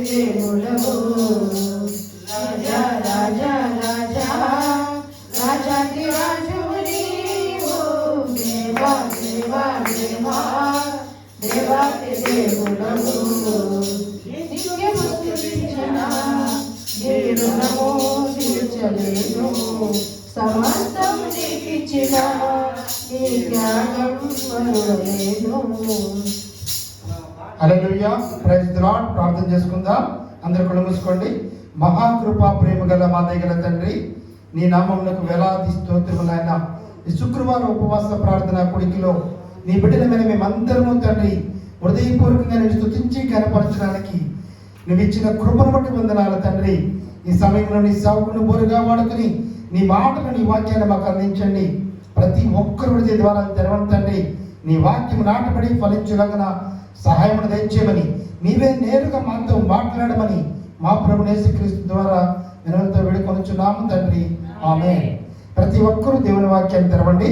దేవుడవు రాజా రాజా రాజా రాజాకి రాజు నీవు దేవా దేవా దేవా దేవాకి దేవుడవు నిత్యము స్తుతించిన నీ రుణము తీర్చలేను సమస్తం నీకిచ్చిన నీ త్యాగం మరువలేను. హల్లెలూయా, ప్రైజ్ ది లార్డ్. ప్రార్థన చేసుకుందాం. అందరూ కళ్ళు మూసుకోండి. మహాకృపా ప్రేమ గల మా దయగల తండ్రి, నీ నామమునకు వేలాది స్తోత్రములు నాయన. ఈ శుక్రవారం ఉపవాస ప్రార్థన కొడికిలో నీ బిడ్డలమైన మేమందరము తండ్రి హృదయపూర్వకంగా నేను స్తుతించి కనపరచడానికి నువ్వు ఇచ్చిన కృపను బట్టి వందనాలు తండ్రి. ఈ సమయంలో నీ సేవకుని బోరుగా వాడుకుని నీ మాటలు నీ వాక్యాన్ని మాకు అందించండి. ప్రతి ఒక్కరు హృదయ ద్వారా తెరవండి తండ్రి. నీ వాక్యం నాటబడి ఫలించగలగన సహాయం దయచేయమని, నీవే నేరుగా మాతో మాట్లాడమని మా ప్రభు యేసుక్రీస్తు ద్వారా వినయంతో వేడుకొనుచున్నాము తండ్రి. ఆమేన్. ప్రతి ఒక్కరూ దేవుని వాక్యాన్ని తెరవండి.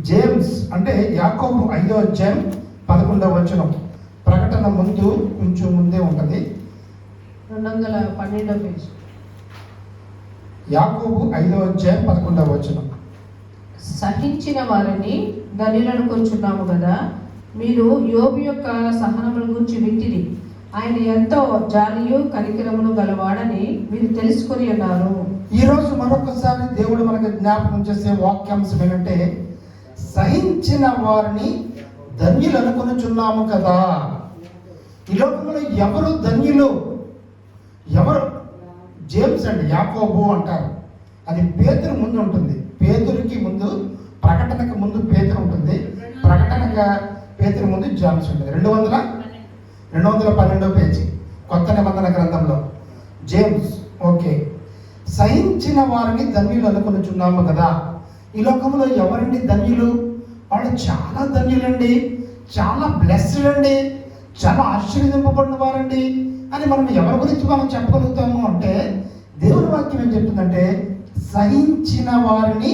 జేమ్స్ అంటే యాకోబు 5వ అధ్యాయం 11వ వచనం. ప్రకటన ముందు కొంచెం ముందే ఉంటుంది. 212వ పేజ్. యాకోబు 5వ అధ్యాయం 11వ వచనం. సహించిన వారిని ధన్యులను కొంచున్నాము కదా, మీరు యోబు యొక్క సహనముల గురించి వింటిరి. ఆయన ఎంతో జాలియు కనికరమును గలవాడని మీరు తెలుసుకొని ఉన్నారు. ఈరోజు మరొకసారి దేవుడు మనకు జ్ఞాపకం చేసే వాక్యాంశం ఏంటంటే, సహించిన వారిని ధన్యులు అనుకొనుచున్నాము కదా. ఈ లోకంలో ఎవరు ధన్యులు? ఎవరు? జేమ్స్ అండి, యాకోబు అంటారు. అది పేతురు ముందు ఉంటుంది. పేతురుకి ముందు, ప్రకటనకి ముందు పేతురు ఉంటుంది. ప్రకటనగా పేతురు ముందు జేమ్స్ ఉంటుంది. 212వ పేజీ కొత్త నిబంధన గ్రంథంలో జేమ్స్. ఓకే, సహించిన వారిని ధన్యులు అనుకొనుచున్నాము కదా. ఈ లోకంలో ఎవరండి ధన్యులు? వాళ్ళు చాలా ధన్యులండి, చాలా బ్లెస్డ్ అండి, చాలా ఆశీర్వదింపబడిన వారండి అని మనం ఎవరి గురించి మనం చెప్పగలుగుతాము అంటే, దేవుని వాక్యం ఏం చెప్తుందంటే, సహించిన వారిని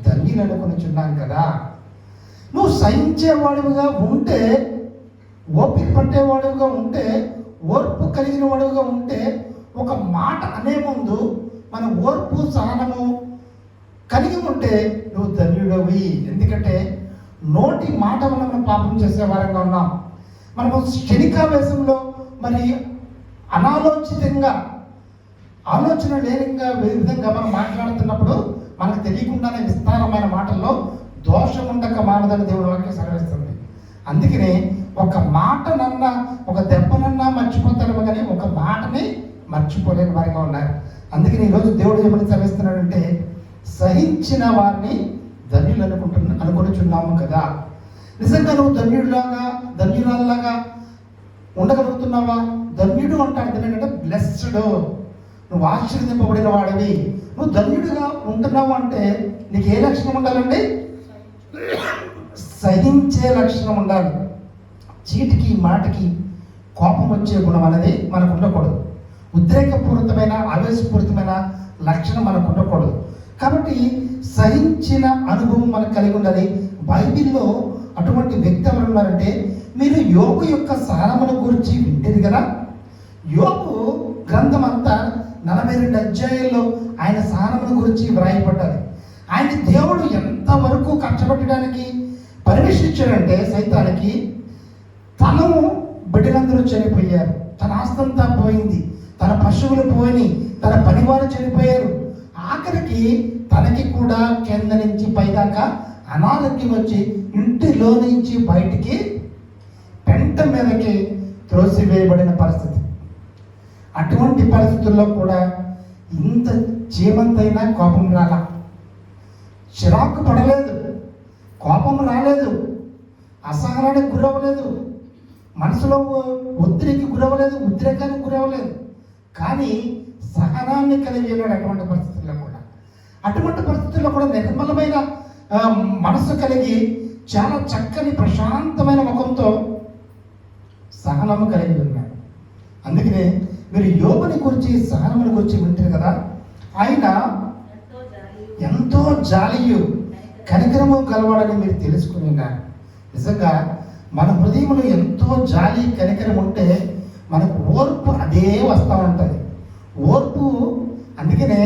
ధన్యులు అనుకొనుచున్నాం కదా. నువ్వు సహించేవాడివిగా ఉంటే, ఓపిక పట్టేవాడివిగా ఉంటే, ఓర్పు కలిగిన వాడివిగా ఉంటే, ఒక మాట అనే ముందు మన ఓర్పు సహనము కలిగి ఉంటే నువ్వు ధన్యుడవి. ఎందుకంటే నోటి మాట వల్ల మనం పాపం చేసే వారంగా ఉన్నాం. మనము క్షణికావేశంలో మరి అనాలోచితంగా ఆలోచన లేనిగా విధంగా మనం మాట్లాడుతున్నప్పుడు మనకు తెలియకుండానే విస్తారమైన మాటల్లో దోషం ఉండక మానదని దేవుడి వాక్యం సెలవిస్తుంది. అందుకనే ఒక మాటనన్నా, ఒక దెబ్బనన్నా మర్చిపోతారు కానీ ఒక మాటని మర్చిపోలేని వారిగా ఉన్నారు. అందుకని ఈరోజు దేవుడు ఏమని సెలవిస్తున్నాడంటే, సహించిన వారిని ధన్యులు అనుకొనుచున్నాము కదా. నిజంగా నువ్వు ధన్యురాల్లాగా ఉండగలుగుతున్నావా? ధన్యుడు అంటాడు ఏంటంటే బ్లెస్డ్, నువ్వు ఆశీర్వదింపబడిన వాడివి. నువ్వు ధన్యుడిగా ఉంటున్నావు అంటే నీకు ఏ లక్షణం ఉండాలండి? సహించే లక్షణం ఉండాలి. చీటికి మాటకి కోపం వచ్చే గుణం అనేది మనకు ఉండకూడదు. ఉద్రేకపూరితమైన ఆవేశపూరితమైన లక్షణం మనకు ఉండకూడదు. కాబట్టి సహించిన అనుభవం మనకు కలిగి ఉండాలి. బైబిల్లో అటువంటి వ్యక్తి ఎవరు ఉన్నారంటే, మీరు యోబు యొక్క సహనముల గురించి వింటేది కదా. యోబు గ్రంథం అంతా 42 అధ్యాయాల్లో ఆయన సహనముల గురించి వ్రాయబడ్డది. ఆయన దేవుడు ఎంతవరకు కష్టపెట్టడానికి పర్మిషన్ ఇచ్చాడంటే, సైతానికి తను బిడ్డలందరూ చనిపోయారు, తన ఆస్తంతా పోయింది, తన పశువులు పోయి, తన పనివారు చనిపోయారు, ఆఖరికి తనకి కూడా కింద నుంచి పైదాకా అనారోగ్యం వచ్చి ఇంటిలో నుంచి బయటికి పెంట మీదకి త్రోసివేయబడిన పరిస్థితి. అటువంటి పరిస్థితుల్లో కూడా ఇంత చీమంతైనా కోపం రాలా, చిరాకు పడలేదు, కోపం రాలేదు, అసహనానికి గురవ్వలేదు, మనసులో ఒత్తిడికి గురవ్వలేదు, ఉద్రేకానికి గురవ్వలేదు. కానీ సహనాన్ని కలిగి ఉన్నాడు అటువంటి పరిస్థితుల్లో కూడా. అటువంటి పరిస్థితుల్లో కూడా నిర్మలమైన మనసు కలిగి చాలా చక్కని ప్రశాంతమైన ముఖంతో సహనము కలిగి ఉన్నాడు. అందుకనే మీరు యోబుని గురించి, సహనముని గురించి వింటారు కదా. ఆయన ఎంతో జాలియు కనికరము గలవాడని మీరు తెలుసుకుని ఉన్నారు. నిజంగా మన హృదయంలో ఎంతో జాలి కనికరం ఉంటే మనకు ఓర్పు అదే వస్తూ ఉంటుంది. ఓర్పు అందుకనే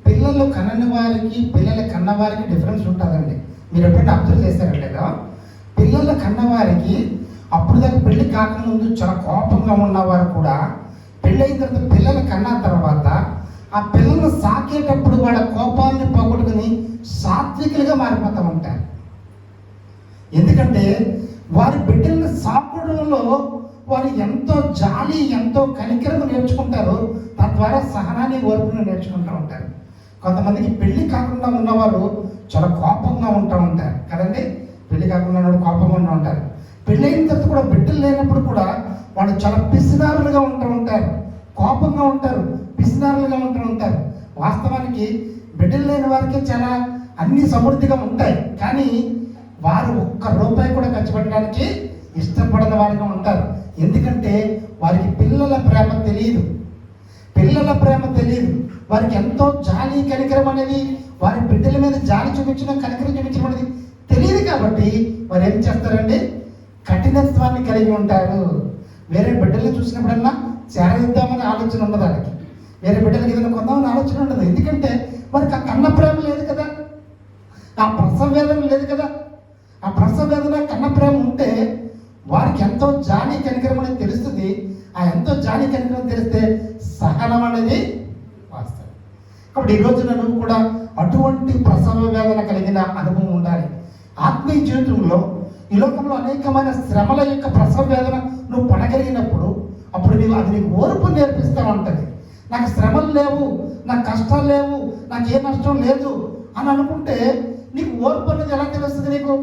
పిల్లలు కనని వారికి పిల్లల కన్నవారికి డిఫరెన్స్ ఉంటుందండి. మీరు ఎప్పుడైనా అబ్జర్వ్ చేశారు లేదా? పిల్లల కన్నవారికి అప్పుడు దాకా పెళ్లి కాకముందు చాలా కోపంగా ఉన్నవారు కూడా పెళ్ళైన తర్వాత పిల్లలు కన్నా తర్వాత ఆ పిల్లలను సాకేటప్పుడు వాళ్ళ కోపాన్ని పోగొట్టుకుని సాత్వికులుగా మారిపోతూ ఉంటారు. ఎందుకంటే వారి బిడ్డలను సాకడంలో వారు ఎంతో జాలి ఎంతో కనికరము నేర్చుకుంటారు. తద్వారా సహనాన్ని ఓర్పును నేర్చుకుంటూ ఉంటారు. కొంతమందికి పెళ్లి కాకుండా ఉన్నవారు చాలా కోపంగా ఉంటూ ఉంటారు కదండి. పెళ్లి కాకుండా ఉన్నవాడు కోపంగా ఉంటూ ఉంటారు. పెళ్ళైన తర్వాత కూడా బిడ్డలు లేనప్పుడు కూడా వాళ్ళు చాలా పిసినారులుగా ఉంటూ ఉంటారు, కోపంగా ఉంటారు, పిసినారులుగా ఉంటూ ఉంటారు. వాస్తవానికి బిడ్డలు లేని వారికి చాలా అన్ని సమృద్ధిగా ఉంటాయి, కానీ వారు ఒక్క రూపాయి కూడా ఖర్చు పెట్టడానికి ఇష్టపడని వారిగా ఉంటారు. ఎందుకంటే వారికి పిల్లల ప్రేమ తెలియదు. పిల్లల ప్రేమ తెలియదు. వారికి ఎంతో జాలి కనికరం అనేది, వారి బిడ్డల మీద జాలి చూపించడం కనికరం చూపించడం అనేది తెలియదు. కాబట్టి వారు ఏం చేస్తారండి, కఠినత్వాన్ని కలిగి ఉంటారు. వేరే బిడ్డల్ని చూసినప్పుడల్లా చేరదిద్దామని ఆలోచన ఉండదు వాళ్ళకి. వేరే బిడ్డలకి ఏదైనా కొందామని ఆలోచన ఉండదు. ఎందుకంటే వారికి ఆ కన్న ప్రేమ లేదు కదా, ఆ ప్రసవ వేదన లేదు కదా. ఆ ప్రసవ వేదన కన్న ప్రేమ ఉంటే వారికి ఎంతో జాలి కనికరం అనేది తెలుస్తుంది. ఆ ఎంతో జాలి కనికరం తెలిస్తే సహనం అనేది వస్తుంది. కాబట్టి ఈరోజు నువ్వు కూడా అటువంటి ప్రసవ వేదన కలిగిన అనుభవం ఉండాలి. ఆత్మీయ జీవితంలో ఈ లోకంలో అనేకమైన శ్రమల యొక్క ప్రసవ వేదన నువ్వు పడగలిగినప్పుడు అప్పుడు అది నీకు ఓర్పు నేర్పిస్తూ ఉంటుంది. నాకు శ్రమలు లేవు, నాకు కష్టాలు లేవు, నాకు ఏ నష్టం లేదు అని అనుకుంటే నీకు ఓర్పు అనేది ఎలా తెలుస్తుంది? నీకు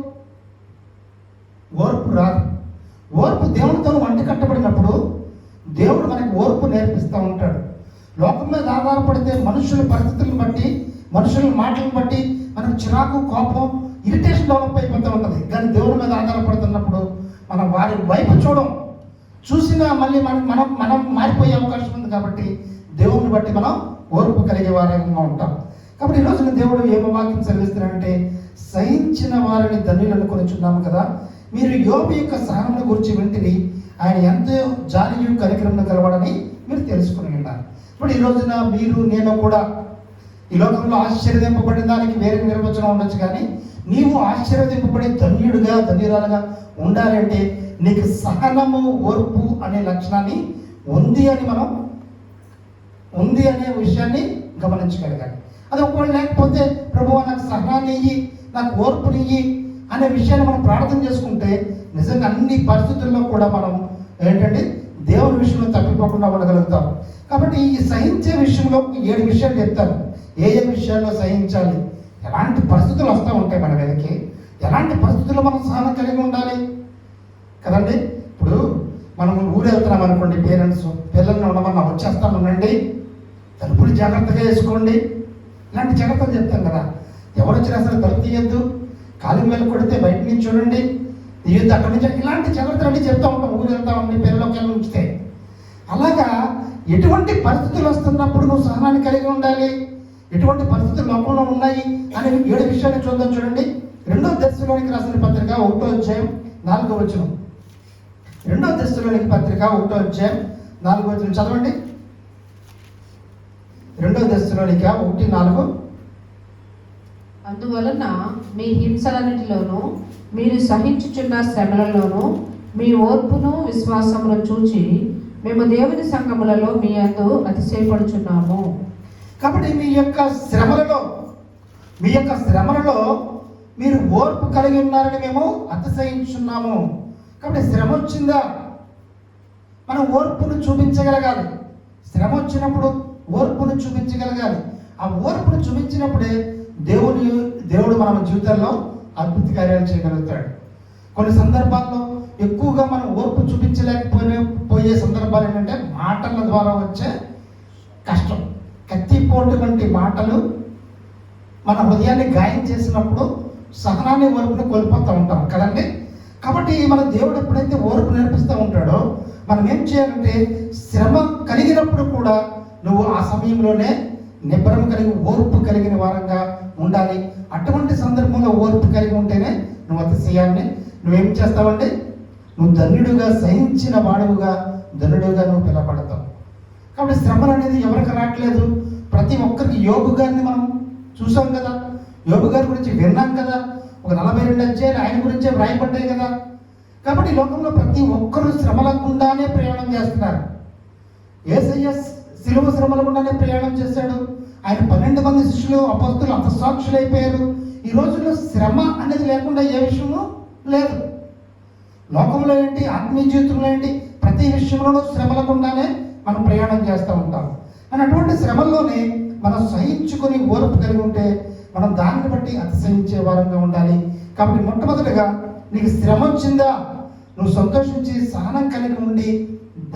ఓర్పు రాదు. ఓర్పు దేవునితో వంట కట్టబడినప్పుడు దేవుడు మనకి ఓర్పు నేర్పిస్తూ ఉంటాడు. లోకం మీద ఆధారపడితే మనుషుల పరిస్థితులను బట్టి, మనుషుల మాటలను బట్టి మనకు చిరాకు, కోపం, ఇరిటేషన్ డెవలప్ అయిపోతూ ఉంటుంది. కానీ దేవుడి మీద ఆధారపడుతున్నప్పుడు మనం వారి వైపు చూసినా మళ్ళీ మనం మారిపోయే అవకాశం ఉంది. కాబట్టి దేవుడిని బట్టి మనం ఓర్పు కలిగే వారంగా ఉంటాం. కాబట్టి ఈరోజు దేవుడు ఏమో వాక్యం సెలవిస్తున్నాడంటే, సహించిన వారిని ధన్యులు అనుకొనిచున్నాము కదా, మీరు యోబు యొక్క సహనమును గురించి వింటిరి, ఆయన ఎంతో జాలియు కనికరమును కలవాడని మీరు తెలుసుకుని ఉన్నారు. ఇప్పుడు ఈ రోజున మీరు నేను కూడా ఈ లోకంలో ఆశీర్వదింపబడిన దానికి వేరే నిర్వచనం ఉండొచ్చు, కానీ నీవు ఆశీర్వదింపబడి ధన్యుడుగా ధన్యురాలుగా ఉండాలంటే నీకు సహనము ఓర్పు అనే లక్షణాన్ని ఉంది అనే విషయాన్ని గమనించగలగాలి. అది ఒకవేళ లేకపోతే ప్రభువా నాకు సహనాన్ని ఇయ్యి, నాకు ఓర్పునియ్యి అనే విషయాన్ని మనం ప్రార్థన చేసుకుంటే నిజంగా అన్ని పరిస్థితుల్లో కూడా మనం ఏంటంటే దేవుని విషయంలో తప్పిపోకుండా ఉండగలుగుతాం. కాబట్టి ఈ సహించే విషయంలో 7 విషయాలు చెప్తాను. ఏ విషయాల్లో సహించాలి, ఎలాంటి పరిస్థితులు వస్తూ ఉంటాయి మన మీదకి, ఎలాంటి పరిస్థితుల్లో మనం సహనం కలిగి ఉండాలి కదండి. ఇప్పుడు మనం ఊరు వెళ్తున్నాం అనుకోండి, పేరెంట్స్ పిల్లల్ని ఉండమన్నా వచ్చేస్తామనండి, తలుపులు జాగ్రత్తగా వేసుకోండి, ఇలాంటి జాగ్రత్తలు చెప్తాం కదా. ఎవరు వచ్చినా సరే తలుపు తీయద్దు, కాలు వేలు కొడితే బయట నుంచి చూడండి, తీయొద్దు అక్కడి నుంచి, ఇలాంటి జాగ్రత్తలు అన్నీ చెప్తూ ఉంటాం. ఊరు వెళ్తామండి పిల్లలకి వెళ్ళి ఉంచితే. అలాగా ఎటువంటి పరిస్థితులు వస్తున్నప్పుడు నువ్వు సహనాన్ని కలిగి ఉండాలి, ఎటువంటి పరిస్థితులు లోకంలో ఉన్నాయి అనే 7 విషయాలు చూద్దాం. చూడండి, 2వ దశలోనికి రాసిన పత్రిక 1వ అధ్యాయం 4వ వచనం. 2వ దశలోనికి పత్రిక 1వ అధ్యాయం 4వ వచనం చదవండి. 2వ దశలోనిక 1:4. అందువలన మీ హింసలన్నిటిలోనూ మీరు సహించుచున్న శ్రమలలోనూ మీ ఓర్పును విశ్వాసమును చూచి మేము దేవుని సంఘములలో మీ యందు అతిశయపడుచున్నాము. కాబట్టి మీ యొక్క శ్రమలలో మీరు ఓర్పు కలిగి ఉన్నారని మేము అతిశయించున్నాము. కాబట్టి శ్రమ వచ్చిందా, మనం ఓర్పును చూపించగలగాలి. శ్రమ వచ్చినప్పుడు ఓర్పును చూపించగలగాలి. ఆ ఓర్పును చూపించినప్పుడే దేవుడు మన జీవితాల్లో అద్భుత కార్యాలు చేయగలుగుతాడు. కొన్ని సందర్భాల్లో ఎక్కువగా మనం ఓర్పు చూపించలేకపోయే సందర్భాలు ఏంటంటే మాటల ద్వారా వచ్చే కష్టం. కత్తిపోటు వంటి మాటలు మన హృదయాన్ని గాయం చేసినప్పుడు సహనాన్ని ఓర్పును కోల్పోతూ ఉంటాం కదండి. కాబట్టి మన దేవుడు ఎప్పుడైతే ఓర్పు నేర్పిస్తూ ఉంటాడో మనం ఏం చేయాలంటే శ్రమ కలిగినప్పుడు కూడా నువ్వు ఆ సమయంలోనే నిబ్బరం కలిగి ఓర్పు కలిగిన వారంగా ఉండాలి. అటువంటి సందర్భంలో ఓర్పు కలిగి ఉంటేనే నువ్వు అతిశయాన్ని నువ్వేం చేస్తావంటే నువ్వు ధన్యుడుగా సహించిన వాడువుగా ధనుడుగా నువ్వు పిలవబడతావు. కాబట్టి శ్రమలు అనేది ఎవరికి రావట్లేదు, ప్రతి ఒక్కరికి. యోబు గారిని మనం చూసాం కదా, యోబు గారి గురించి విన్నాం కదా, ఒక 42 అధ్యాయాలు ఆయన గురించే వ్రాయబడ్డాయి కదా. కాబట్టి ఈ లోకంలో ప్రతి ఒక్కరూ శ్రమల గుండానే ప్రయాణం చేస్తున్నారు. యేసయ్య శిలువ శ్రమల గుండానే ప్రయాణం చేశాడు. ఆయన 12 మంది శిష్యులు అపొస్తలులు హతసాక్షులు అయిపోయారు. ఈ రోజుల్లో శ్రమ అనేది లేకుండా ఏ విషయము లేదు. లోకంలో ఏంటి, ఆత్మీయ జీవితంలో ఏంటి, ప్రతి విషయంలోనూ శ్రమల గుండానే మనం ప్రయాణం చేస్తూ ఉంటాం. అని అటువంటి శ్రమల్లోనే మనం సహించుకొని ఓర్పు కలిగి ఉంటే మనం దాన్ని బట్టి అతిశయించే వారంగా ఉండాలి. కాబట్టి మొట్టమొదటిగా నీకు శ్రమ వచ్చిందా, నువ్వు సంతోషించి సహనం కలిగి ఉండి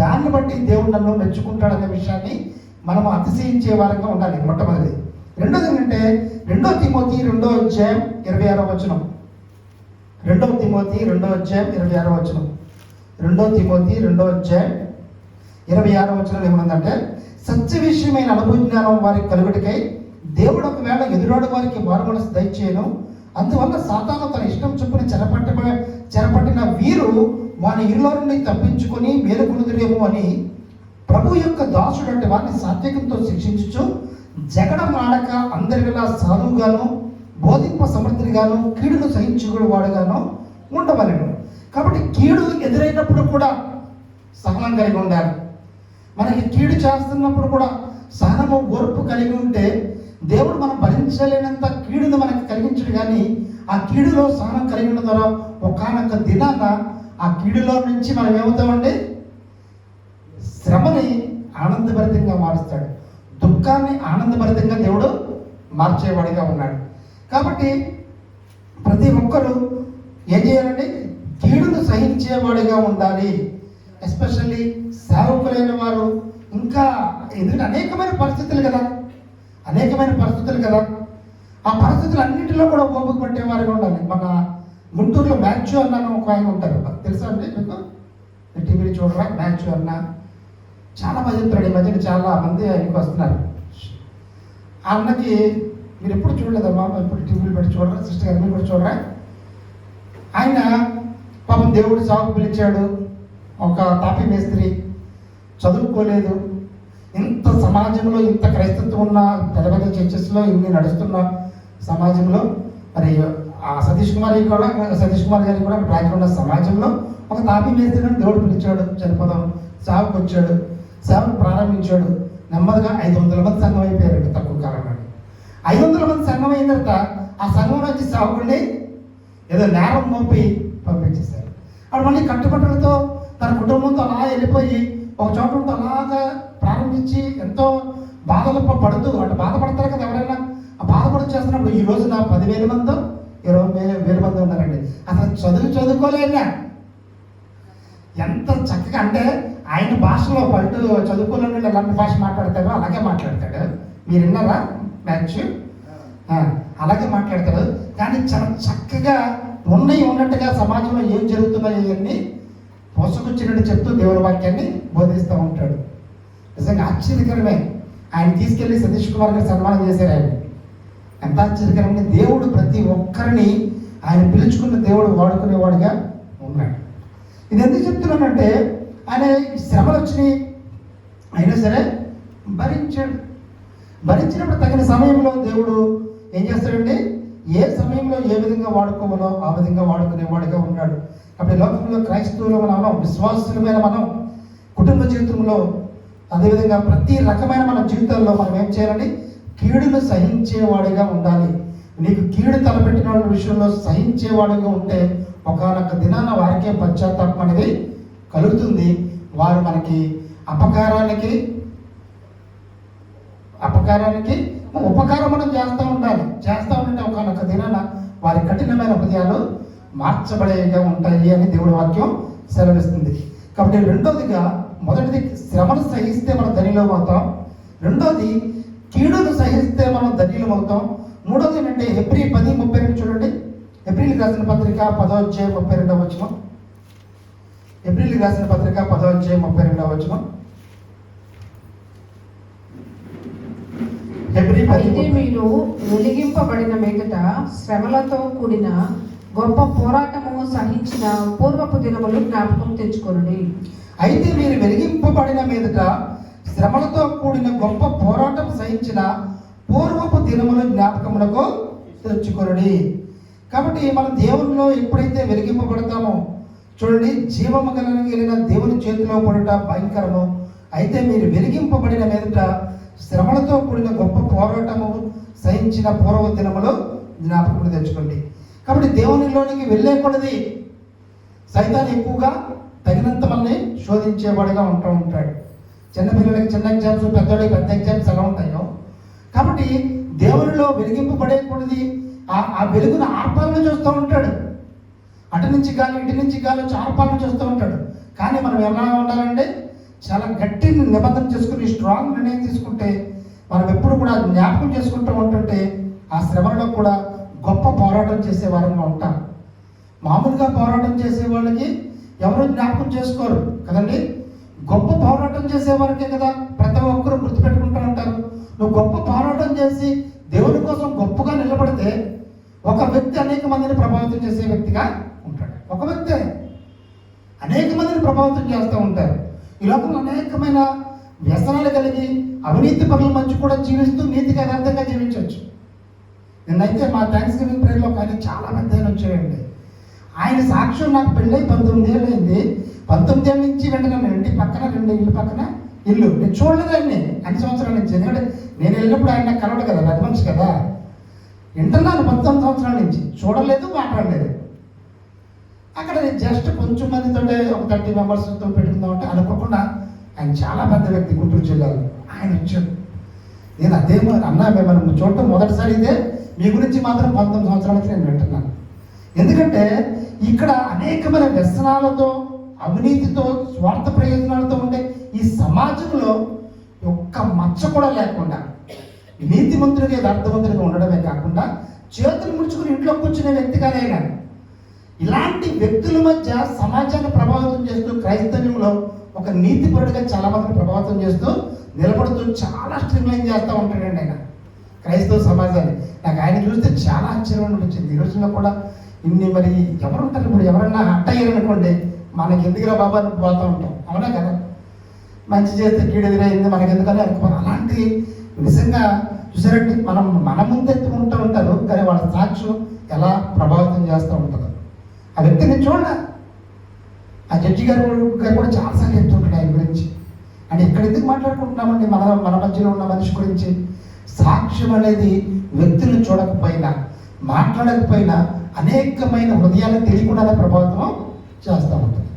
దాన్ని బట్టి దేవుడు నన్ను మెచ్చుకుంటాడనే విషయాన్ని మనం అతిశయించే వారంగా ఉండాలి. మొట్టమొదటి. రెండోది ఏంటంటే 2 తిమోతి 2వ అధ్యాయం 26వ వచనం. 2 తిమోతి 2వ అధ్యాయం 26వ వచనం. 2 తిమోతి 2వ అధ్యాయం 26వ వచనం ఏమనుందంటే, సత్య విషయమైన అనుభవ జ్ఞానం వారికి కలుగుటకై దేవుడు ఒకవేళ ఎదురాడు వారికి మారు మనసు దయచేయను. అందువల్ల సాతాను తన ఇష్టం చొప్పున చెరపట్టిన వీరు వాని ఇరులో నుండి తప్పించుకొని మేలుకొనుదురేమో అని ప్రభు యొక్క దాసుడు అంటే వారిని సాత్వికంతో శిక్షించుచు జగడమాడక అందరిలా సాధువుగాను బోధింప సమర్థుడిగాను కీడును సహించుకుడు వాడుగాను ఉండవలెను. కాబట్టి కీడు ఎదురైనప్పుడు కూడా సహనం కలిగి ఉండాలి. మనకి కీడు చేస్తున్నప్పుడు కూడా సహనము ఓర్పు కలిగి ఉంటే దేవుడు మనం భరించలేనంత కీడును మనకి కలిగించడు. కానీ ఆ కీడులో సహనం కలిగి ఉన్న ద్వారా ఒకానొక దినాన ఆ కీడులో నుంచి మనం ఏమవుతామండి, శ్రమని ఆనందభరితంగా మారుస్తాడు. దుఃఖాన్ని ఆనందభరితంగా దేవుడు మార్చేవాడిగా ఉన్నాడు. కాబట్టి ప్రతి ఒక్కరూ ఏం చేయాలంటే కీడును సహించేవాడిగా ఉండాలి. ఎస్పెషల్లీ సేవకులైన వారు. ఇంకా ఎందుకంటే అనేకమైన పరిస్థితులు కదా, ఆ పరిస్థితులు అన్నింటిలో కూడా ఓపిక పట్టేవారుగా ఉండాలి. మన గుంటూరులో మ్యాథ్యూ అన్న ఒక ఆయన ఉంటారు, తెలుసా అండి మీకు? టీవీ చూడరా, మ్యాథ్యూ అన్న చాలా బాగా చెప్తాడు. ఈ మధ్యన చాలా మంది ఆయనకి వస్తున్నారు. ఆ అన్నకి మీరు ఎప్పుడు చూడలేదమ్మా, ఎప్పుడు టీవీలు పెట్టి చూడరా, సిస్టర్ గారు మీరు కూడా చూడరా? ఆయన పాపం దేవుడు సాగు పిలిచాడు. ఒక తాపీ మేస్త్రి, చదువుకోలేదు. ఇంత సమాజంలో ఇంత క్రైస్తత్వం ఉన్న పెద్ద పెద్ద చర్చెస్లో ఇన్ని నడుస్తున్న సమాజంలో మరి ఆ సతీష్ కుమార్ గారికి కూడా బ్యాక్ ఉన్న సమాజంలో ఒక తాపీ మేస్త్రిని దేవుడు పిలిచాడు. చనిపోదాం సాగుకు వచ్చాడు, సేవను ప్రారంభించాడు. నెమ్మదిగా 500 మంది సంఘం అయిపోయారండి తక్కువ కాలంలో. 500 మంది సంఘం అయిన తర్వాత ఆ సంఘం నుంచి సేవకుడిని ఏదో నేరం మోపి పంపించేశారు. అప్పుడు మళ్ళీ కట్టుబట్టలతో తన కుటుంబంతో అలా వెళ్ళిపోయి ఒక చోట ఉంటూ అలాగా ప్రారంభించి ఎంతో బాధలు పడుతూ, అంటే బాధపడతారు కదా ఎవరైనా, ఆ బాధపడుతూ చేస్తున్నప్పుడు ఈ రోజు నా 10,000 మందో 20,000 మంది ఉన్నారండి. అసలు చదువుకోలేనా, ఎంత చక్కగా అంటే ఆయన భాషలో పట్టు చదువుకోలేని ఎలాంటి భాష మాట్లాడతారో అలాగే మాట్లాడతాడు. మీరు విన్నారా మ్యాచ్? అలాగే మాట్లాడతాడు. కానీ చాలా చక్కగా ఉన్నట్టుగా సమాజంలో ఏం జరుగుతున్నాయో ఇవన్నీ పోసుకొచ్చినట్టు చెప్తూ దేవుని వాక్యాన్ని బోధిస్తూ ఉంటాడు. నిజంగా ఆశ్చర్యకరమే. ఆయన తీసుకెళ్ళి సతీష్ కుమార్ గారు సన్మానం చేశారు. ఆయన ఎంత ఆశ్చర్యకరమైన దేవుడు ప్రతి ఒక్కరిని ఆయన పిలుచుకున్న దేవుడు వాడుకునేవాడుగా ఉన్నాడు. ఇది ఎందుకు చెప్తున్నానంటే ఆయన శ్రమలు వచ్చినాయి అయినా సరే భరించినప్పుడు తగిన సమయంలో దేవుడు ఏం చేస్తాడంటే ఏ సమయంలో ఏ విధంగా వాడుకోవాలో ఆ విధంగా వాడుకునేవాడుగా ఉన్నాడు. కాబట్టి లోకంలో క్రైస్తవులు మనం, విశ్వాసులమైన మనం కుటుంబ జీవితంలో అదేవిధంగా ప్రతి రకమైన మన జీవితాల్లో మనం ఏం చేయాలండి, కీడును సహించేవాడిగా ఉండాలి. నీకు కీడు తలపెట్టిన వాళ్ళ విషయంలో సహించేవాడిగా ఉంటే ఒకానొక దినాన వారికే పశ్చాత్తాపం అనేది కలుగుతుంది. వారు మనకి అపకారానికి ఉపకారం మనం చేస్తూ ఉంటే ఒకనొక దినాన వారి కఠినమైన హృదయాలు మార్చబడేగా ఉంటాయి అని దేవుడి వాక్యం సెలవిస్తుంది. కాబట్టి రెండోదిగా, మొదటిది శ్రమను సహిస్తే మనం ధన్యులం అవుతాం. రెండోది కీడును సహిస్తే మనం ధన్యులం అవుతాం. మూడోది ఏంటంటే హెబ్రీ 10:32 చూడండి. ఏప్రిల్కి రాసిన పత్రిక 10వ అధ్యాయం 32వ వచనం. ఏప్రిల్కి రాసిన పత్రిక 10వ అధ్యాయం 32వ వచనం. అయితే మీరు వెలిగింపబడిన మీదట శ్రమలతో కూడిన గొప్ప పోరాటము సహించిన పూర్వపు దినములు జ్ఞాపకం తెచ్చుకోండి. అయితే మీరు వెలిగింపబడిన మీదట శ్రమలతో కూడిన గొప్ప పోరాటం సహించిన పూర్వపు దినముల జ్ఞాపకములకు తెచ్చుకొనుడి. కాబట్టి మనం దేవునిలో ఎప్పుడైతే వెలిగింపబడతామో, చూడండి, జీవము కలిగిన దేవుని చేతిలో పడుట భయంకరము. అయితే మీరు వెలిగింపబడిన మీదట శ్రమలతో కూడిన గొప్ప పోరాటము సహించిన పూర్వ దినములు జ్ఞాపకములు తెచ్చుకోండి. కాబట్టి దేవునిలోనికి వెళ్ళే కొలది సైతాన్ ఎక్కువగా తగినంత మనల్ని శోధించేవాడిగా ఉంటూ ఉంటాడు. చిన్నపిల్లలకి చిన్న ఎగ్జామ్స్, పెద్దవాళ్ళకి పెద్ద ఎగ్జామ్స్ ఎలా ఉంటాయో, కాబట్టి దేవునిలో వెలిగింపబడేకూడది ఆ వెలుగును ఆర్పాలను చూస్తూ ఉంటాడు. అటు నుంచి గాలి ఇటు నుంచి గాలి వచ్చి ఆర్పాలను చూస్తూ ఉంటాడు. కానీ మనం ఎలా ఉండాలంటే చాలా గట్టి నిబంధన చేసుకుని స్ట్రాంగ్ నిర్ణయం తీసుకుంటే, మనం ఎప్పుడు కూడా జ్ఞాపకం చేసుకుంటూ ఉంటుంటే ఆ శ్రమలో కూడా గొప్ప పోరాటం చేసే వారంగా ఉంటాం. మామూలుగా పోరాటం చేసే వాళ్ళకి ఎవరు జ్ఞాపకం చేసుకోరు కదండి. గొప్ప పోరాటం చేసే వారికే కదా ప్రతి ఒక్కరు గుర్తుపెట్టుకుంటూ ఉంటారు. నువ్వు గొప్ప పోరాటం చేసి దేవుని కోసం గొప్పగా నిలబడితే ఒక వ్యక్తి అనేక మందిని ప్రభావితం చేసే వ్యక్తిగా ఉంటాడు. ఒక వ్యక్తి అనేక మందిని ప్రభావితం చేస్తూ ఉంటారు. ఈ లోకంలో అనేకమైన వ్యసనాలు కలిగి అవినీతి పనుల మధ్య కూడా జీవిస్తూ నీతికి యథార్థంగా జీవించవచ్చు. నిన్నైతే మా థ్యాంక్స్ గివింగ్ ప్రేయర్లో కానీ చాలా పెద్ద ఆయన వచ్చాడండి. ఆయన సాక్ష్యం, నాకు పెళ్ళై 19 ఏళ్ళు అయింది. 19 ఏళ్ళ నుంచి వెంటనే ఇంటి పక్కన 2 ఇల్లు పక్కన ఇల్లు నేను చూడలేదు ఆయన్ని అన్ని సంవత్సరాల నుంచి. ఎందుకంటే నేను వెళ్ళినప్పుడు ఆయన కలవడు కదా, పెద్ద మనిషి కదా. వింటున్నాను 19 సంవత్సరాల నుంచి, చూడలేదు, మాట్లాడలేదు. అక్కడ జస్ట్ కొంచెం మందితో ఒక 30 మెంబర్స్తో పెట్టుకుందామంటే అనుకోకుండా ఆయన చాలా పెద్ద వ్యక్తి, గుంటూరు జిల్లాలో ఆయన వచ్చాడు. నేను అదేమో అన్నా, మిమ్మల్ని చూడటం మొదటిసారి ఇదే, మీ గురించి మాత్రం 19 సంవత్సరాల నుంచి నేను వింటున్నాను. ఎందుకంటే ఇక్కడ అనేకమైన వ్యసనాలతో, అవినీతితో, స్వార్థ ప్రయోజనాలతో ఉండే ఈ సమాజంలో ఒక్క మచ్చ కూడా లేకుండా నీతిమంతుడిగా యథార్థవంతుడిగా ఉండడమే కాకుండా చేతులు ముడుచుకుని ఇంట్లో కూర్చునే వ్యక్తిగానైనా ఇలాంటి వ్యక్తుల మధ్య సమాజాన్ని ప్రభావితం చేస్తూ క్రైస్తవ్యంలో ఒక నీతిపరుడిగా చాలా మందిని ప్రభావితం చేస్తూ నిలబడుతూ చాలా స్ట్రీమ్లైన్ చేస్తూ ఉంటాడండి ఆయన క్రైస్తవ సమాజాన్ని. నాకు ఆయన చూస్తే చాలా ఆశ్చర్యం అనిపించింది. ఈ రోజుల్లో కూడా ఇన్ని మరి ఎవరు ఉంటారు, ఇప్పుడు ఎవరన్నా హట్ అయ్యారనుకోండి, మనకి ఎందుకురా బాబా అని పోతూ ఉంటాం, అవునా కదా. మంచి చేస్తే కీడు ఎదురైంది మనకి ఎందుకని అనుకోవాలి. అలాంటి నిజంగా చూసారంటే మన ముందెత్తుకుంటూ ఉంటారు, కానీ వాళ్ళ సాక్ష్యం ఎలా ప్రభావితం చేస్తూ ఉంటారు. ఆ వ్యక్తిని చూడాలి. ఆ జడ్జి గారు కూడా చాలాసార్లు చెప్తుంటాడు ఆయన గురించి. అని ఇక్కడ ఎందుకు మాట్లాడుకుంటున్నామండి మన మధ్యలో ఉన్న మనిషి గురించి? సాక్ష్యం అనేది వ్యక్తులను చూడకపోయినా, మాట్లాడకపోయినా అనేకమైన హృదయాలను తెలియకుండానే ప్రభావితం చేస్తూ ఉంటుంది.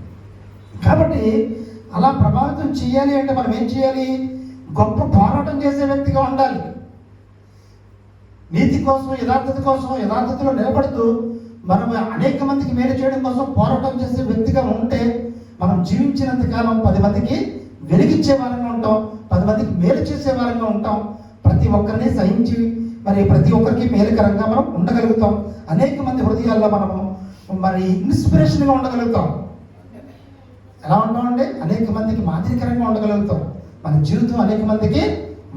కాబట్టి అలా ప్రభావితం చేయాలి అంటే మనం ఏం చేయాలి? గొప్ప పోరాటం చేసే వ్యక్తిగా ఉండాలి. నీతి కోసం, యథార్థత కోసం, యథార్థతలో నిలబడుతూ మనం అనేక మందికి మేలు చేయడం కోసం పోరాటం చేసే వ్యక్తిగా ఉంటే మనం జీవించినంత కాలం 10 మందికి వెలిగించే వారంగా ఉంటాం, 10 మందికి మేలు చేసే వారంగా ఉంటాం. ప్రతి ఒక్కరిని సహించి మరి ప్రతి ఒక్కరికి మేలుకరంగా మనం ఉండగలుగుతాం. అనేక మంది హృదయాల్లో మనము మరి ఇన్స్పిరేషన్గా ఉండగలుగుతాం. ఎలా ఉంటామంటే అనేక మందికి మాదిరికరంగా ఉండగలుగుతాం. మన జీవితం అనేక మందికి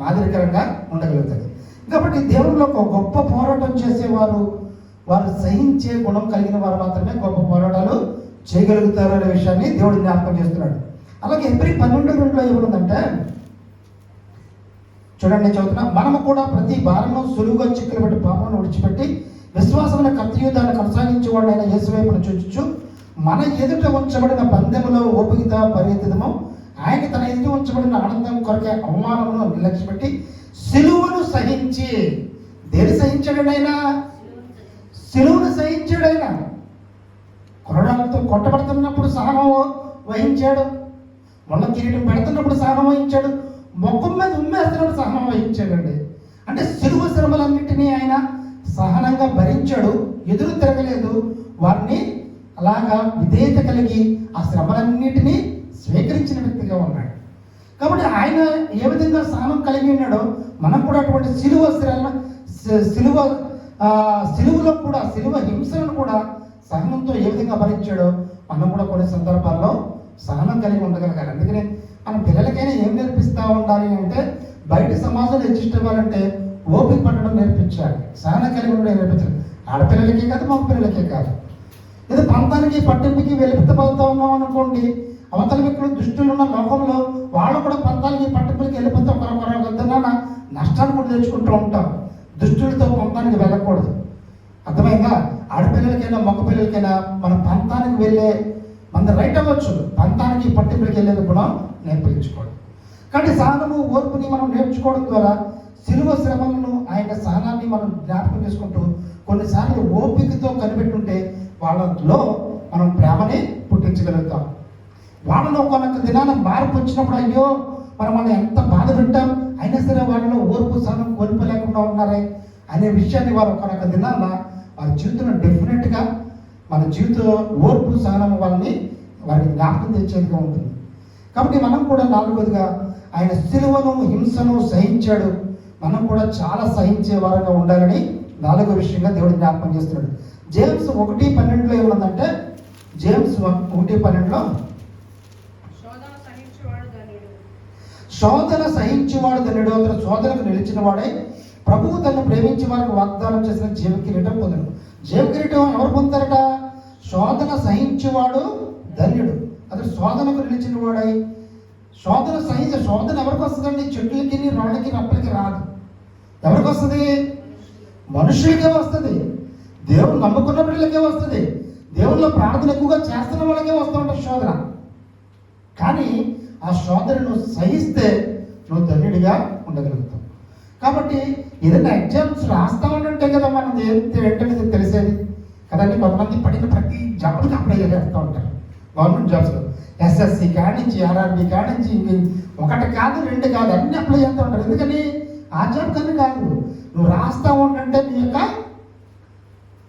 మాదిరికరంగా ఉండగలుగుతుంది. కాబట్టి దేవునిలో ఒక గొప్ప పోరాటం చేసేవారు, వారు సహించే గుణం కలిగిన వారు మాత్రమే గొప్ప పోరాటాలు చేయగలుగుతారు అనే విషయాన్ని దేవుడు జ్ఞాపకం చేస్తున్నాడు. అలాగే Hebrews 12:2 ఏముందంటే, చూడండి, చదువుతున్నా, మనము కూడా ప్రతి భారంలో సులువుగా చిక్కులు పెట్టి పాపమును విడిచిపెట్టి విశ్వాసమైన కర్తయు దాన్ని కొనసాగించేవాడైన యేసు వైపును చూచుచు మన ఎదుట ఉంచబడిన పందెములో ఓపికత పరిగెత్తడము, ఆయన తన ఎదుట ఉంచబడిన ఆనందం కొరకే అవమానమును నిర్లక్ష్యపెట్టి సిలువను సహించి, దేని సహించాడైనా? సిలువను సహించాడైనా. కొరడాలతో కొట్టబడుతున్నప్పుడు సహనం వహించాడు, మొన్న కిరీటం పెడుతున్నప్పుడు సహనం వహించాడు, మొక్కం మీద ఉమ్మేస్తున్నప్పుడు సహనం వహించాడండి. అంటే సిలువ శ్రమలన్నింటినీ ఆయన సహనంగా భరించాడు, ఎదురు తిరగలేదు. వారిని అలాగా విధేయత కలిగి ఆ శ్రమలన్నింటినీ స్వీకరించిన వ్యక్తిగా ఉన్నాడు. కాబట్టి ఆయన ఏ విధంగా సహనం కలిగి ఉన్నాడో మనం కూడా అటువంటి సిలువలో కూడా సిలువ హింసలను కూడా సహనంతో ఏ విధంగా భరించాడో మనం కూడా కొన్ని సందర్భాల్లో సహనం కలిగి ఉండగలగాలి. అందుకనే మన పిల్లలకైనా ఏం నేర్పిస్తూ ఉండాలి అంటే, బయట సమాజంలో అడ్జస్ట్ అవ్వాలంటే ఓపిక పట్టడం నేర్పించాలి, సహనం కలిగి ఉండడం నేర్పించాలి. ఆడపిల్లలకే కాదు, మగ పిల్లలకే కాదు. ఏదో పంతానికి పట్టింపుకి వెలిపితపోతూ ఉన్నాం అనుకోండి, అవతల వ్యక్తులు దుష్టులు ఉన్న లోకంలో వాళ్ళు కూడా పంతాలకి పట్టుకులకి వెళ్ళిపోతే ఒకరికొద్దున నష్టాన్ని కూడా తెచ్చుకుంటూ ఉంటాం. దుష్టులతో పంతానికి వెళ్ళకూడదు. అర్థమైందా? ఆడపిల్లలకైనా మగ పిల్లలకైనా మనం పంతానికి వెళ్ళే మన రైట్ అవ్వచ్చు, పంతానికి పట్టుకులకి వెళ్ళే గుణం నేర్పించుకోవడం. కాబట్టి సహనము ఓర్పుని మనం నేర్చుకోవడం ద్వారా శిలువ శ్రమలను ఆయన సహనాన్ని మనం జ్ఞాపకం చేసుకుంటూ కొన్నిసార్లు ఓపికతో కనిపెట్టుంటే వాళ్ళలో మనం ప్రేమని పుట్టించగలుగుతాం. వాళ్ళలో కొనొక దినాన మార్పు వచ్చినప్పుడు అయ్యో మనం వాళ్ళని ఎంత బాధ పెట్టాం, అయినా సరే వాళ్ళలో ఓర్పు సహనం కోల్పోలేకుండా ఉన్నారే అనే విషయాన్ని వారు కొనొక దినాన వారి జీవితంలో డెఫినెట్గా మన జీవిత ఓర్పు సహనం వారిని జ్ఞాపకం తెచ్చేదిగా ఉంటుంది. కాబట్టి మనం కూడా నాలుగోదిగా ఆయన సిలువను హింసను సహించాడు, మనం కూడా చాలా సహించే వారంగా ఉండాలని నాలుగో విషయంగా దేవుడు జ్ఞాపకం చేస్తున్నాడు. జేమ్స్ 1:12 ఏమన్నదంటే, జేమ్స్ 1:12 శోధన సహించేవాడు ధన్యుడు, అతను శోధనకు నిలిచిన వాడే ప్రభువు తనను ప్రేమించే వారికి వాగ్దానం చేసిన జీవ కిరీటం పొందడు. జీవ కిరీటం ఎవరు పొందుతారట? శోధన సహించేవాడు ధన్యుడు, అతను శోధనకు నిలిచిన వాడై. శోధన ఎవరికి వస్తుందండి? చెట్లకి రాళ్ళకి రప్పలకి రాదు. ఎవరికి వస్తుంది? మనుషులకే వస్తుంది. దేవుడు నమ్ముకున్న బిడ్డలకే వస్తుంది. దేవుళ్ళలో ప్రార్థన ఎక్కువగా చేస్తున్న వాళ్ళకే వస్తూ ఉంటుంది శోధన. కానీ ఆ శోధనను సహిస్తే నువ్వు ధన్యుడిగా ఉండగలుగుతావు. కాబట్టి ఏదైనా ఎగ్జామ్స్ రాస్తా ఉంటే కదా మనం ఏంటనేది తెలిసేది కదండి. కొంతమంది పడిన ప్రతి జాబ్కి అప్లై చేస్తూ ఉంటారు. గవర్నమెంట్ జాబ్స్లో ఎస్ఎస్సి కానించి ఆర్ఆర్బి కానించి ఒకటి కాదు రెండు కాదు అన్నీ అప్లై చేస్తూ ఉంటారు. ఎందుకని? ఆ జాబ్ కన్నా కాదు, నువ్వు రాస్తా ఉంటే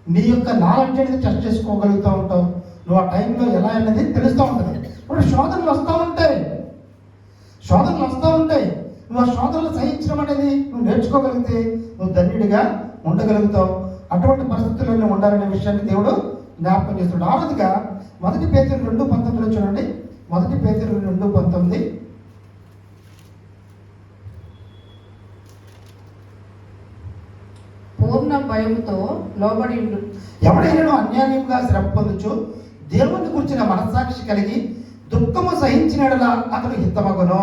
నీ యొక్క నాలెడ్జ్ అనేది టెస్ట్ చేసుకోగలుగుతూ ఉంటావు. నువ్వు ఆ టైంలో ఎలా అనేది తెలుస్తూ ఉంటుంది. ఇప్పుడు శోధనలు వస్తూ ఉంటాయి. నువ్వు ఆ శోధనలు సహించడం అనేది నువ్వు నేర్చుకోగలిగితే నువ్వు ధన్యుడిగా ఉండగలుగుతావు. అటువంటి పరిస్థితుల్లో ఉండాలనే విషయాన్ని దేవుడు జ్ఞాపకం చేస్తున్నాడు. ఆరోదిగా 1 పేతురు 2:19 చూడండి. 1 పేతురు 2:19 పూర్ణ భయంతో లోబడి ఎవడైనా అన్యాయంగా శ్రమ పొందొచ్చు దేవుని గురించిన మనస్సాక్షి కలిగి దుఃఖము సహించినలా అతను హితమగును.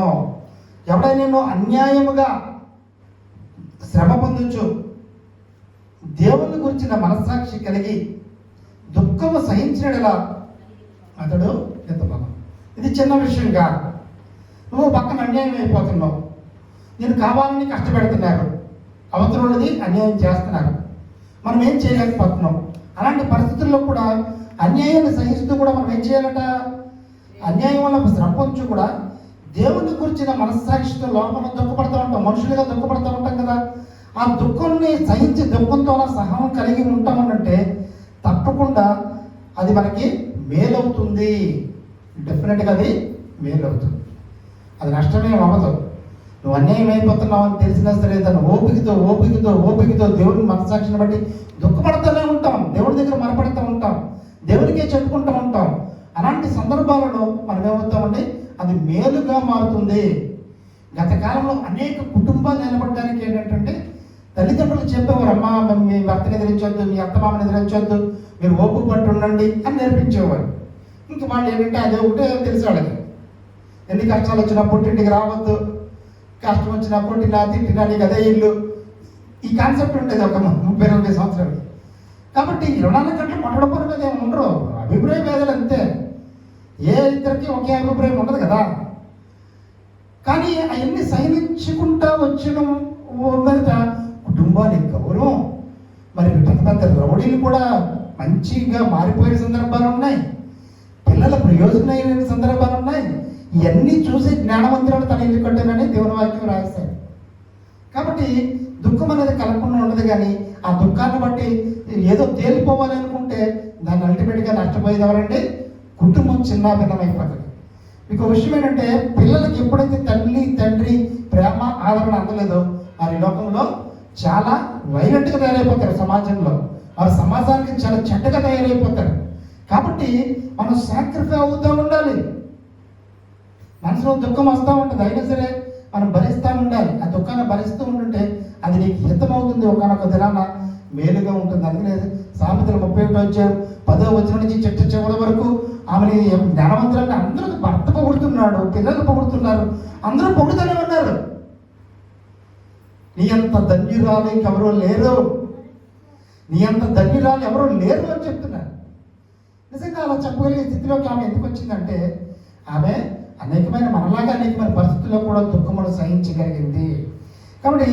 ఎవడైనా అన్యాయముగా శ్రమ పొందొచ్చు దేవుని గురించిన మనస్సాక్షి కలిగి దుఃఖము సహించినలా అతడు హితమగును. ఇది చిన్న విషయం కాదు. నువ్వు పక్కన అన్యాయం అయిపోతున్నావు, నేను కావాలని కష్టపెడుతున్నారు, అవతరులది అన్యాయం చేస్తున్నారు, మనం ఏం చేయలేకపోతున్నాం. అలాంటి పరిస్థితుల్లో కూడా అన్యాయాన్ని సహిస్తూ కూడా మనం ఏం చేయాలట? అన్యాయం వల్ల శ్రమ పొందుచు కూడా దేవుని గురించిన మనస్సాక్షితో లోపల దుఃఖపడుతూ ఉంటాం, మనుషులుగా దుఃఖపడుతూ ఉంటాం కదా. ఆ దుఃఖాన్ని సహించి దుఃఖంతో సహనం కలిగి ఉంటామనంటే తప్పకుండా అది మనకి మేలవుతుంది. డెఫినెట్గా అది మేలవుతుంది, అది నష్టమే అవ్వదు. నువ్వు అన్యాయం అయిపోతున్నావు అని తెలిసినా సరే తను ఓపికతో దేవుని మనస్సాక్షిని బట్టి దుఃఖపడుతూనే ఉంటాం, దేవుడి దగ్గర మనపడుతూ ఉంటాం, దేవునికే చెప్పుకుంటూ ఉంటాం. అలాంటి సందర్భాలలో మనం ఏమవుతామండి? అది మేలుగా మారుతుంది. గత కాలంలో అనేక కుటుంబాలు నిలబడడానికి ఏంటంటే తల్లిదండ్రులు చెప్పేవారు, అమ్మ మీ భర్తని ఎదిరించొద్దు, మీ అత్తమామని ఎదిరించొద్దు, మీరు ఓపిక పట్టు ఉండండి అని నేర్పించేవారు. ఇంక వాళ్ళు ఏంటంటే అదే ఒకటే తెలిసి వాళ్ళకి ఎన్ని కష్టాలు వచ్చినా పుట్టింటికి రావద్దు, కష్టం వచ్చినా పుట్టినా తిట్టినా నీకు అదే ఇల్లు, ఈ కాన్సెప్ట్ ఉండేది ఒక 30-40 సంవత్సరాలు. కాబట్టి 24 గంటలు మాట్లాడకపోవడం మీద ఏమి ఉండరు, అభిప్రాయ భేదాలు అంతే. ఏ ఇద్దరికి ఒకే అభిప్రాయం ఉండదు కదా. కానీ అవన్నీ సైనించుకుంటా వచ్చిన మీద కుటుంబానికి గౌరవం, మరి పెద్ద రౌడీలు కూడా మంచిగా మారిపోయిన సందర్భాలు ఉన్నాయి, పిల్లల ప్రయోజనమైన సందర్భాలు ఉన్నాయి. ఇవన్నీ చూసి జ్ఞానవంతులను తన ఇల్లు కట్టానని దేవుని వాక్యం రాశారు. కాబట్టి దుఃఖం అనేది కలగకుండా ఉండదు. కానీ ఆ దుఃఖాన్ని బట్టి ఏదో తేలిపోవాలి అనుకుంటే దాన్ని అల్టిమేట్గా నష్టపోయేది ఎవరంటే కుటుంబం చిన్నాభిన్నమైపోతుంది. మీకు విషయం ఏంటంటే పిల్లలకి ఎప్పుడైతే తల్లి తండ్రి ప్రేమ ఆదరణ అందలేదో వారి లోకంలో చాలా వైలెంట్గా తయారైపోతారు, సమాజంలో వారి సమాజానికి చాలా చెడ్డగా తయారైపోతారు. కాబట్టి మనం సాక్రిఫై అవుతూ ఉండాలి. మనసులో దుఃఖం వస్తూ ఉంటుంది, అయినా సరే మనం భరిస్తూ ఉండాలి. ఆ దుఃఖాన్ని భరిస్తూ ఉంటుంటే అది నీకు హితమవుతుంది, ఒకనొక దినాన మేలుగా ఉంటుంది. అందుకనే సామెతలు 31 అధ్యాయం 10వ వచనం నుంచి చిట్ట చివరి వరకు ఆమెని జ్ఞానవంతులని అందరూ భర్త పొగుడుతున్నాడు, పిల్లలు పొగుడుతున్నారు, అందరూ పొగుడుతూనే ఉన్నారు. నీ అంత ధన్యురాలు ఇంకెవరూ లేరు, నీ అంత ధన్యురాలు ఎవరూ లేరు అని చెప్తున్నారు. నిజంగా అలా చెప్పగలిగే స్థితిలోకి ఆమె ఎందుకు వచ్చిందంటే, ఆమె మనలాగా అనేకమైన పరిస్థితుల్లో కూడా దుఃఖమును సహించగలిగింది. కాబట్టి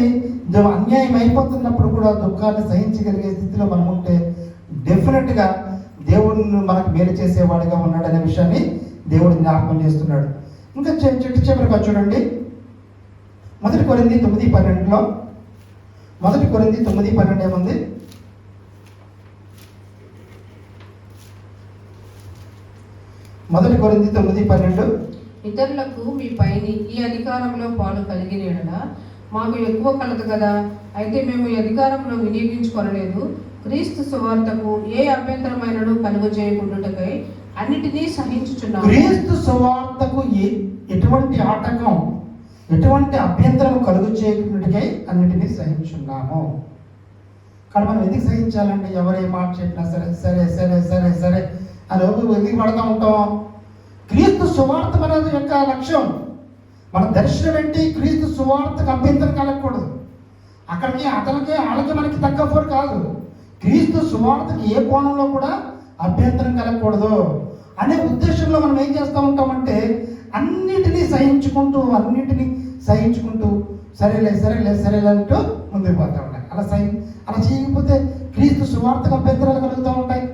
అన్యాయం అయిపోతున్నప్పుడు కూడా దుఃఖాన్ని సహించగలిగే స్థితిలో మనం ఉంటే డెఫినెట్గా దేవుడిని మనకు మేలు చేసేవాడిగా ఉన్నాడనే విషయాన్ని దేవుడు జ్ఞాపకం చేస్తున్నాడు. ఇంకా చెట్టు చివరిగా చూడండి, 1 కొరింథీ 9:12 1 కొరింథీ 9:12 ఏముంది? మొదటి కొరింథీ 9:12 ఇతరులకు మీ పైని ఈ అధికారంలో పాలు కలిగిన యెడల మాకు ఎక్కువ కలదు కదా. అయితే మేము ఈ అధికారంలో వినియోగించుకోలేదు. క్రీస్తు సువార్తకు ఏ అభ్యంతరమైనను కలుగజేయకుండుటకై అన్నిటినీ సహించుచున్నాము. క్రీస్తు సువార్తకు ఎటువంటి ఆటంకం, ఎటువంటి అభ్యంతరం కలుగు చేయకుండాకై అన్నిటినీ సహించున్నాము. కానీ మనం ఎందుకు సహించాలంటే, ఎవరే మాట చెప్పినా సరే సరే సరే సరే సరే అని ఎందుకు పడుతూ ఉంటాం? క్రీస్తు సువార్త మన యొక్క లక్ష్యం, మన దర్శనం ఏంటి? క్రీస్తు సువార్తకు అభ్యంతరం కలగకూడదు. అక్కడికి అతనికి వాళ్ళకి మనకి తగ్గఫోరు కాదు. క్రీస్తు సువార్తకి ఏ కోణంలో కూడా అభ్యంతరం కలగకూడదు అనే ఉద్దేశంలో మనం ఏం చేస్తూ ఉంటామంటే, అన్నిటినీ సహించుకుంటూ సరేలే సరేలే సరేలే అంటూ ముందుకు పోతూ ఉంటాయి. అలా చేయకపోతే క్రీస్తు సువార్తకు అభ్యంతరాలు కలుగుతూ ఉంటాయి.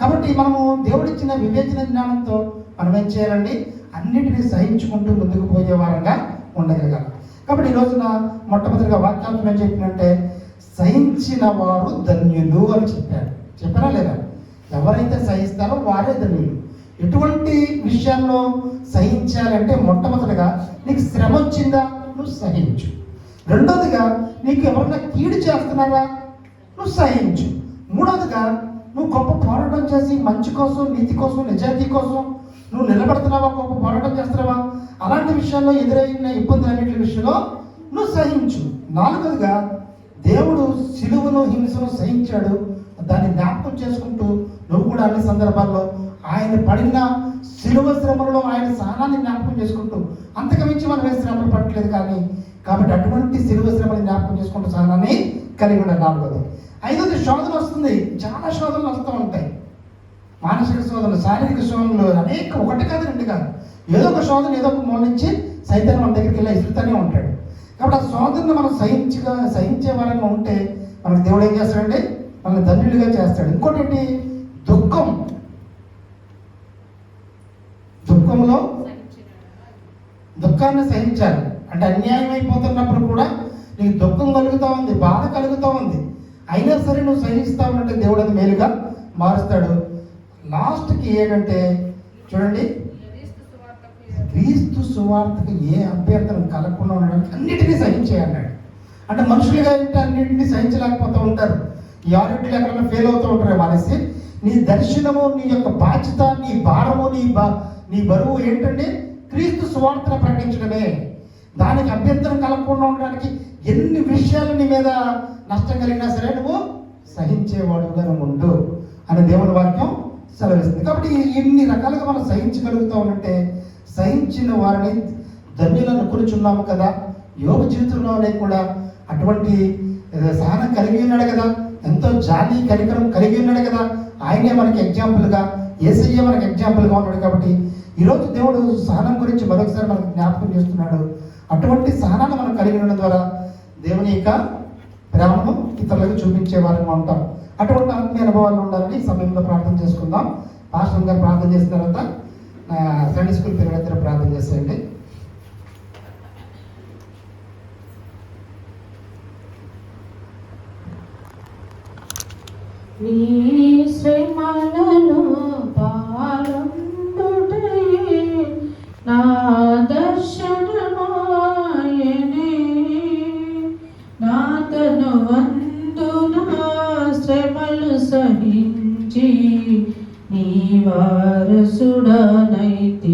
కాబట్టి మనము దేవుడిచ్చిన వివేచన జ్ఞానంతో మనం ఏం చేయాలండి? అన్నిటినీ సహించుకుంటూ ముందుకు పోయే వారంగా ఉండగలగాలి. కాబట్టి ఈ రోజున మొట్టమొదటిగా వాక్యాంశం ఏం చెప్పినంటే, సహించిన వారు ధన్యులు అని చెప్పారా లేదా? ఎవరైతే సహిస్తారో వారే ధన్యులు. ఎటువంటి విషయాల్లో సహించాలంటే, మొట్టమొదటిగా నీకు శ్రమ వచ్చిందా, నువ్వు సహించు. రెండోదిగా నీకు ఎవరైనా కీడు చేస్తున్నారా, నువ్వు సహించు. మూడోదిగా నువ్వు గొప్ప పోరాటం చేసి మంచి కోసం, నీతి కోసం, నిజాయితీ కోసం నువ్వు నిలబడుతున్నావా, గొప్ప పోరాటం చేస్తున్నావా, అలాంటి విషయాల్లో ఎదురైన ఇబ్బందులు అన్నింటి విషయంలో నువ్వు సహించు. నాలుగోదిగా దేవుడు సిలువను, హింసను సహించాడు, దాన్ని జ్ఞాపకం చేసుకుంటూ నువ్వు కూడా అన్ని సందర్భాల్లో ఆయన పడిన సిలువ శ్రమలో ఆయన సహనాన్ని జ్ఞాపకం చేసుకుంటూ, అంతకు మించి మనం ఏ శ్రమలు పట్టలేదు కానీ, కాబట్టి అటువంటి సిలువ శ్రమని జ్ఞాపకం చేసుకుంటూ సహనాన్ని కలిగి ఉండాలి. నాలుగోది. ఐదోది శోధన వస్తుంది. చాలా శోధనలు వస్తూ ఉంటాయి. మానసిక శోధనలు, శారీరక శోధనలు అనేక, ఒకటి కాదు రెండు కాదు. ఏదో ఒక శోధన ఏదో ఒక మూల నుంచి సైతాన్ని మన దగ్గరికి వెళ్ళి ఇసురుతూనే ఉంటాడు. కాబట్టి ఆ శోధనను మనం సహించే వారంగా ఉంటే మనకు దేవుడు ఏం చేస్తాడంటే, మనల్ని ధన్యులుగా చేస్తాడు. ఇంకోటి ఏంటి? దుఃఖంలో దుఃఖాన్ని సహించాలి. అంటే అన్యాయం అయిపోతున్నప్పుడు కూడా నీకు దుఃఖం కలుగుతూ ఉంది, బాధ కలుగుతూ ఉంది, అయినా సరే నువ్వు సహిస్తా ఉన్నట్టు దేవుడు అది మేలుగా మారుస్తాడు. లాస్ట్కి ఏంటంటే చూడండి, క్రీస్తు సువార్తకు ఏ అభ్యంతరం కలగకుండా ఉండడానికి అన్నిటినీ సహించేయన్నాడు. అంటే మనుషులుగా ఏంటి అన్నింటినీ సహించలేకపోతూ ఉంటారు. ఈ ఆరింటిలో ఎక్కడైనా ఫెయిల్ అవుతూ ఉంటారు అనేసి, నీ దర్శనము, నీ యొక్క బాధ్యత, నీ భారము, నీ బరువు ఏంటంటే క్రీస్తు సువార్తను ప్రకటించడమే. దానికి అభ్యంతరం కలగకుండా ఉండడానికి ఎన్ని విషయాలు నీ మీద నష్టం కలిగినా సరే నువ్వు సహించేవాడుగా నువ్వు ఉండు అని దేవుని వాక్యం సెలవిస్తుంది. కాబట్టి ఇన్ని రకాలుగా మనం సహించగలుగుతా ఉంటే, సహించిన వారిని ధన్యులను కొలుచున్నాము కదా. యోగ జీవితంలోనే కూడా అటువంటి సహనం కలిగి ఉన్నాడు కదా, ఎంతో జాలి కనికరం కలిగి ఉన్నాడు కదా. ఆయనే మనకి ఎగ్జాంపుల్గా, యేసయ్య మనకి ఎగ్జాంపుల్గా ఉన్నాడు. కాబట్టి ఈరోజు దేవుడు సహనం గురించి మరొకసారి మనకు జ్ఞాపకం చేస్తున్నాడు. అటువంటి సహనాన్ని మనం కలిగి ఉండడం ద్వారా దేవుని యొక్క ప్రేమను ఇతరులకు చూపించే వారంగా ఉంటాం. అటువంటి ఆత్మీయ అనుభవాలు ఉండాలని ఈ సమయంలో ప్రార్థన చేసుకుందాం. పాస్టర్ గారు ప్రార్థన చేసిన తర్వాత సండే స్కూల్ పిల్లలందరూ ప్రార్థన చేసేయండి. నీ శ్రమలలో పాల్గొనుటయే నా దర్శనమాయనే, నా తనువందున శ్రమలు సహించి నీ వారసుడనై